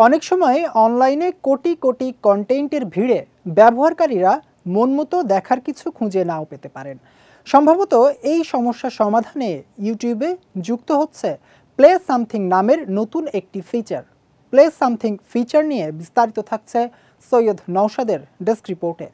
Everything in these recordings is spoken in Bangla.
অনেক সময় অনলাইনে কোটি কোটি কন্টেন্টের ভিড়ে ব্যবহারকারীরা মনমতো দেখার কিছু খুঁজে নাও পেতে পারেন। সম্ভবত এই সমস্যা সমাধানে ইউটিউবে যুক্ত হচ্ছে প্লে সামথিং নামের নতুন একটি ফিচার। প্লে সামথিং ফিচার নিয়ে বিস্তারিত থাকছে সৈয়দ নওশাদের ডেস্ক রিপোর্টে।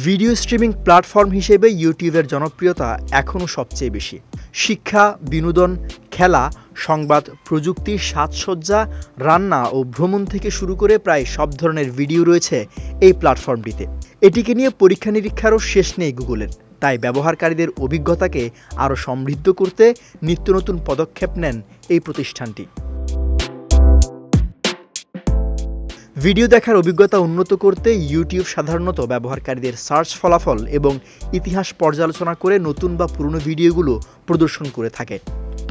ভিডিও স্ট্রিমিং প্ল্যাটফর্ম হিসেবে ইউটিউবের জনপ্রিয়তা এখনও সবচেয়ে বেশি। শিক্ষা, বিনোদন, খেলা, সংবাদ, প্রযুক্তি, সাজসজ্জা, রান্না ও ভ্রমণ থেকে শুরু করে প্রায় সব ধরনের ভিডিও রয়েছে এই প্ল্যাটফর্মটিতে। এটিকে নিয়ে পরীক্ষা নিরীক্ষারও শেষ নেই গুগলের। তাই ব্যবহারকারীদের অভিজ্ঞতাকে আরও সমৃদ্ধ করতে নিত্য নতুন পদক্ষেপ নেন এই প্রতিষ্ঠানটি। ভিডিও দেখার অভিজ্ঞতা উন্নত করতে ইউটিউব সাধারণত ব্যবহারকারীদের সার্চ ফলাফল এবং ইতিহাস পর্যালোচনা করে নতুন বা পুরনো ভিডিওগুলো প্রদর্শন করে থাকে।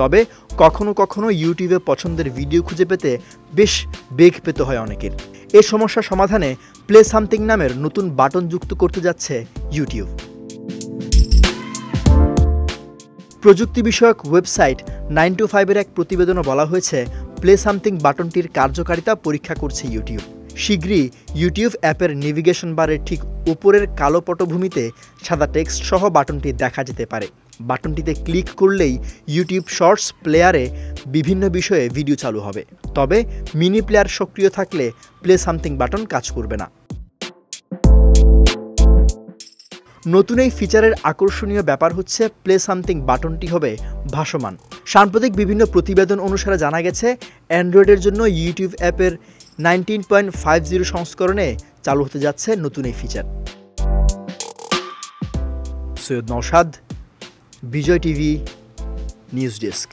তবে কখনো কখনো ইউটিউবে পছন্দের ভিডিও খুঁজে পেতে বেশ বেগ পেতে হয় অনেকের। এই সমস্যা সমাধানে প্লে সামথিং নামের নতুন বাটন যুক্ত করতে যাচ্ছে ইউটিউব। প্রযুক্তি বিষয়ক ওয়েবসাইট 9to5-এর এক প্রতিবেদনে বলা হয়েছে, প্লে সামথিং বাটনটির কার্যকারিতা পরীক্ষা করছে ইউটিউব। শীঘ্রই ইউটিউব অ্যাপের নেভিগেশন বারের ঠিক উপরের কালো পটভূমিতে সাদা টেক্সট সহ বাটনটি দেখা যেতে পারে। বাটনটিতে ক্লিক করলেই ইউটিউব শর্টস প্লেয়ারে বিভিন্ন বিষয়ে ভিডিও চালু হবে। তবে মিনি প্লেয়ার সক্রিয় থাকলে প্লে সামথিং বাটন কাজ করবে না। নতুন এই ফিচারের আকর্ষণীয় ব্যাপার হচ্ছে প্লে সামথিং বাটনটি হবে ভাসমান। সাম্প্রতিক বিভিন্ন প্রতিবেদন অনুসারে জানা গেছে, অ্যান্ড্রয়েডের জন্য ইউটিউব অ্যাপের 19.50 সংস্করণে চালু হতে যাচ্ছে নতুন এই ফিচার। সৈয়দ নওশাদ, বিজয় টিভি, নিউজ ডেস্ক।